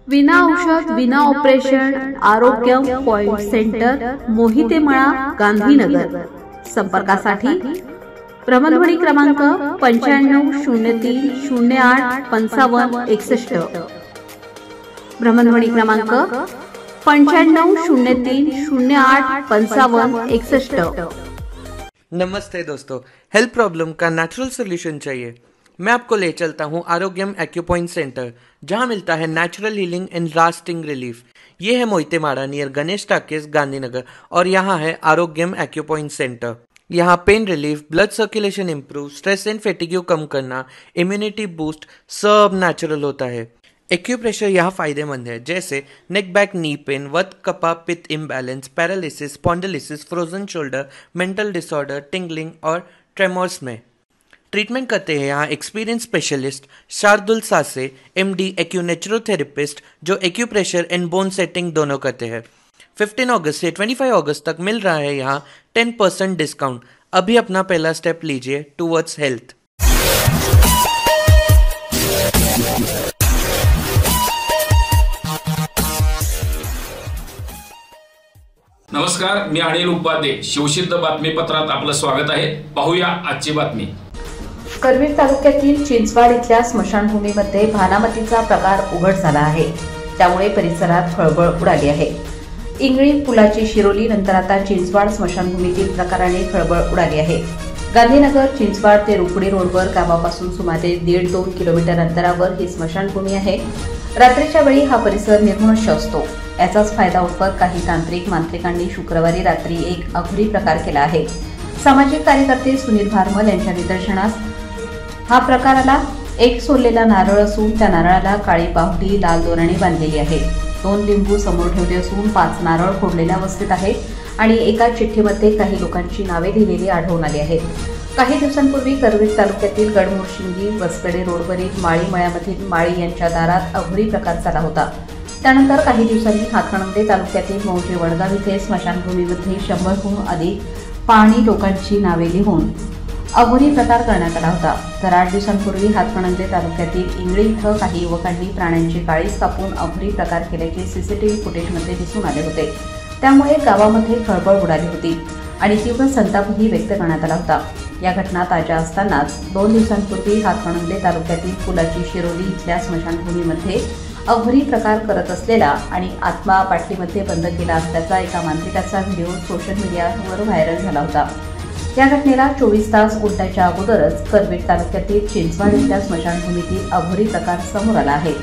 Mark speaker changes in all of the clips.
Speaker 1: विना औषध विना ऑपरेशन आरोग्य पॉइंट सेंटर मोहितेमळा गांधीनगर। संपर्कासाठी भ्रमणध्वनी क्रमांक 9503085561। भ्रमणध्वनी क्रमांक 9503085561।
Speaker 2: नमस्ते दोस्तों, हेल्थ प्रॉब्लम का नेचुरल सोल्यूशन चाहिए? मैं आपको ले चलता हूँ आरोग्यम एक्यूपॉइंट सेंटर, जहाँ मिलता है natural healing and lasting relief. ये है मोहितेमाड़ा नियर गणेश टाकिस गांधीनगर, और यहाँ है आरोग्यम एक्यूपॉइंट सेंटर। यहाँ pain relief, blood circulation improve, stress and fatigue कम करना, इम्यूनिटी बूस्ट सब नेचुरल होता है। एक्यूप्रेशर यहाँ फायदेमंद है, जैसे नेक बैक नी पेन, वत कपा पित्त imbalance, paralysis, spondylosis, frozen shoulder, mental disorder, tingling और ट्रेमोर्स में। ट्रीटमेंट करते हैं यहाँ experience specialist Shardul Sase MD acunaturotherapist, जो एक्यूप्रेशर एंड बोन सेटिंग दोनों करते हैं। 15 अगस्त से 25 अगस्त तक मिल रहा है यहाँ 10% डिस्काउंट। अभी अपना पहला स्टेप लीजिए टूवर्ड्स हेल्थ।
Speaker 3: नमस्कार, मी अनिल उपाध्ये, शिवसिद्ध बातमीपत्रात आपलं स्वागत आहे। पाहूया आजची बातमी।
Speaker 1: करवीर तालुक्यातील चिंचवाड इथल्या स्मशानभूमीमध्ये भानामतीचा प्रकार उघड झाला आहे, त्यामुळे परिसरात खळबळ उडाली आहे। इंगळी पुलाची शिरोली नंतर आता चिंचवाड स्मशानभूमीतील प्रकाराने खळबळ उडाली आहे। गांधीनगर चिंचवाड ते रुपडी रोडवर गावापासून सुमारे 1.5-2 किलोमीटर अंतरावर ही स्मशानभूमी आहे। रात्रीच्या वेळी हा परिसर निर्मनुष्य असतो। याचाच फायदा उठवत काही तांत्रिक मांत्रिकांनी शुक्रवारी रात्री एक अघोरी प्रकार केला आहे। सामाजिक कार्यकर्ते सुनील भारमल यांच्या निदर्शनास हा प्रकार आला। एक सोललेला नारळ असून त्या नारळाला काळी बाहुली लाल दोऱ्याने बांधलेली आहे। 2 लिंबू समोर ठेवले असून 5 नारळ फोडलेल्या अवस्थेत आहेत आणि एका चिठ्ठीमध्ये काही लोकांची नावे लिहिलेली आढळून आली आहेत। काही दिवसांपूर्वी करवीर तालुक्यातील गडमुरशिंगी वसकडे रोडवरील माळी मळ्यामधील माळी यांच्या दारात अघोरी प्रकार झाला होता। त्यानंतर काही दिवसांनी हातकणंगले तालुक्यातील मौजे वडगाव इथे स्मशानभूमीमध्ये 100हून अधिक पाणी लोकांची नावे लिहून अघोरी प्रकार करण्यात आला होता। तर 8 दिवसांपूर्वी हातकणंगले तालुक्यातील इंगळी इथं काही युवकांनी प्राण्यांची काळीज कापून अघोरी प्रकार केल्याचे CCTV फुटेजमध्ये दिसून आले होते। त्यामुळे गावामध्ये खळबळ उडाली होती आणि तीव्र संतापही व्यक्त करण्यात आला होता। या घटना ताज्या असतानाच 2 दिवसांपूर्वी हातकणंगले तालुक्यातील पुलाची शिरोली इथल्या स्मशानभूमीमध्ये अघोरी प्रकार करत असलेला आणि आत्मा पाटलीमध्ये बंद केला असल्याचा एका मांत्रिकाचा व्हिडिओ सोशल मीडियावर व्हायरल झाला होता। या घटनेला 24 तास उलटायच्या अगोदरच करवीर तालुक्यातील चिंचवाड इथल्या स्मशानभूमीतील अघोरी प्रकार समोर आला आहे।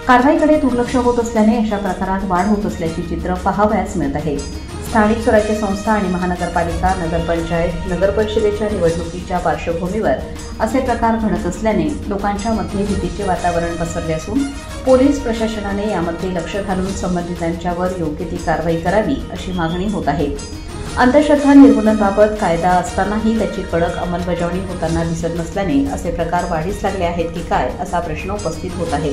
Speaker 1: कारवाईकडे दुर्लक्ष होत असल्याने अशा प्रकारात वाढ होत असल्याची चित्र पाहावयास मिळत आहे। स्थानिक स्वराज्य संस्था आणि महानगरपालिका, नगरपंचायत, नगरपरिषदेच्या निवडणुकीच्या पार्श्वभूमीवर असे प्रकार घडत असल्याने लोकांच्या मध्ये भीतीचे वातावरण पसरले असून पोलीस प्रशासनाने यामध्ये लक्ष घालून संबंधितांच्यावर योग्य ती कारवाई करावी अशी मागणी होत आहे। अंधश्रद्धा निर्मूलनाबाबत कायदा असतानाही त्याची कडक अंमलबजावणी होताना दिसत नसल्याने असे प्रकार वाढीस लागले आहेत की काय असा प्रश्न उपस्थित होत आहे।